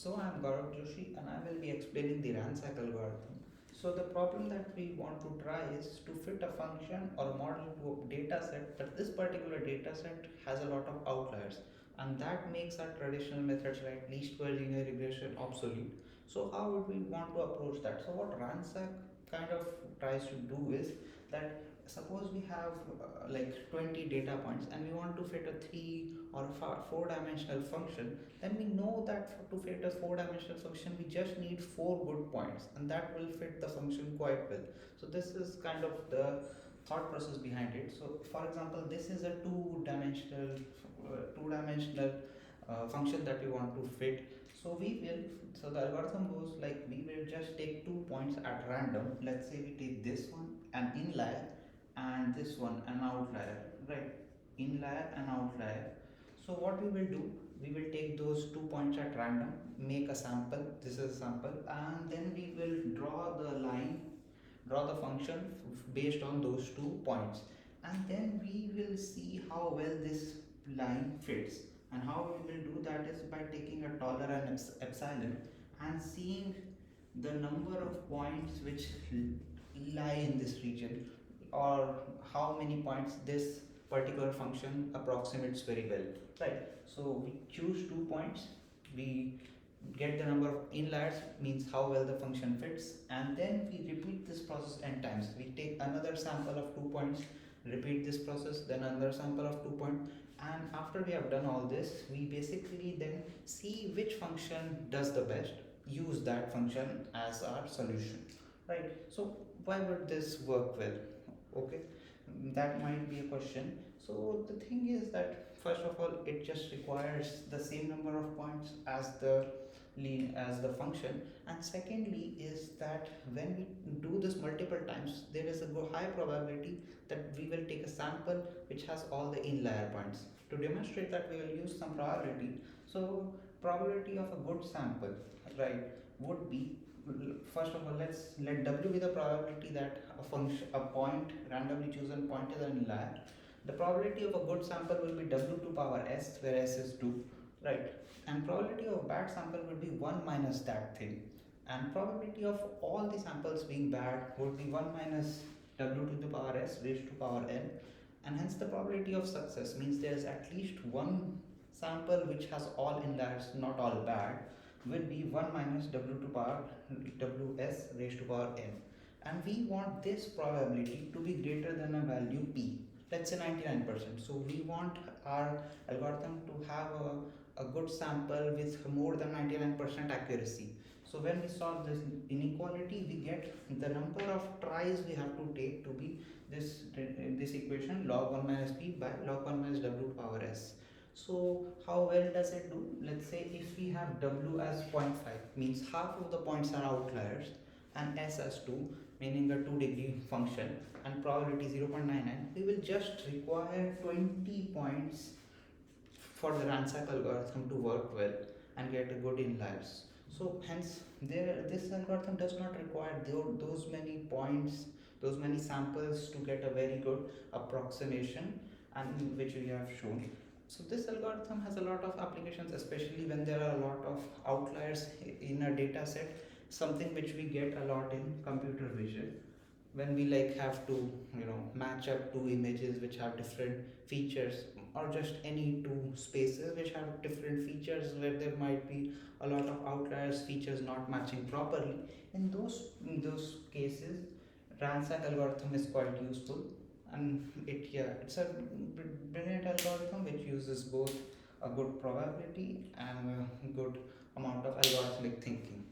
So I'm Gaurav Joshi and I will be explaining the RANSAC algorithm. So the problem that we want to try is to fit a function or a model to a data set, but this particular data set has a lot of outliers, and that makes our traditional methods like least square linear regression obsolete. So how would we want to approach that? So what RANSAC kind of tries to do is that suppose we have like 20 data points and we want to fit a 3 or a 4 dimensional function, then we know that to fit a 4 dimensional function we just need 4 good points and that will fit the function quite well. So this is kind of the thought process behind it. So for example, this is a two dimensional function that we want to fit. So the algorithm goes like we will just take 2 points at random. Let's say we take this one an inlier and this one an outlier, right? Inlier and outlier. So what we will do, we will take those 2 points at random, make a sample, this is a sample, and then we will draw the function based on those 2 points, and then we will see how well this line fits. And how we will do that is by taking a dollar and epsilon and seeing the number of points which lie in this region, or how many points this particular function approximates very well, right? So we choose 2 points, we get the number of inliers, means how well the function fits, and then we repeat this process n times. We take another sample of 2 points, repeat this process, then another sample of 2 points, and after we have done all this, we basically then see which function does the best, use that function as our solution, right? So why would this work well? Okay, that might be a question. So the thing is that first of all, it just requires the same number of points as the function, and secondly is that when we do this multiple times, there is a high probability that we will take a sample which has all the inlier points. To demonstrate that, we will use some probability. So probability of a good sample, right, would be, first of all, let w be the probability that a point, randomly chosen point, is an inlier. The probability of a good sample will be w to power s, where s is 2, right? And probability of a bad sample would be 1 minus that thing. And probability of all the samples being bad would be 1 minus w to the power s raised to power n. And hence the probability of success means there is at least one sample which has all inliers, not all bad, will be 1 minus w to power ws raised to power n. And we want this probability to be greater than a value p, let's say 99%. So we want our algorithm to have a good sample with more than 99% accuracy. So when we solve this inequality, we get the number of tries we have to take to be this equation log 1 minus p by log 1 minus w to power s. So how well does it do? Let's say if we have w as 0.5, means half of the points are outliers, and s as 2, meaning a 2-degree function, and probability 0.99, we will just require 20 points for the RANSAC algorithm to work well and get a good inliers. So hence this algorithm does not require those many points, those many samples to get a very good approximation, and which we have shown. So this algorithm has a lot of applications, especially when there are a lot of outliers in a data set, something which we get a lot in computer vision, when we like have to match up two images which have different features, or just any two spaces which have different features where there might be a lot of outliers, features not matching properly. In those cases, RANSAC algorithm is quite useful, and it's a brilliant algorithm which uses both a good probability and a good amount of algorithmic thinking.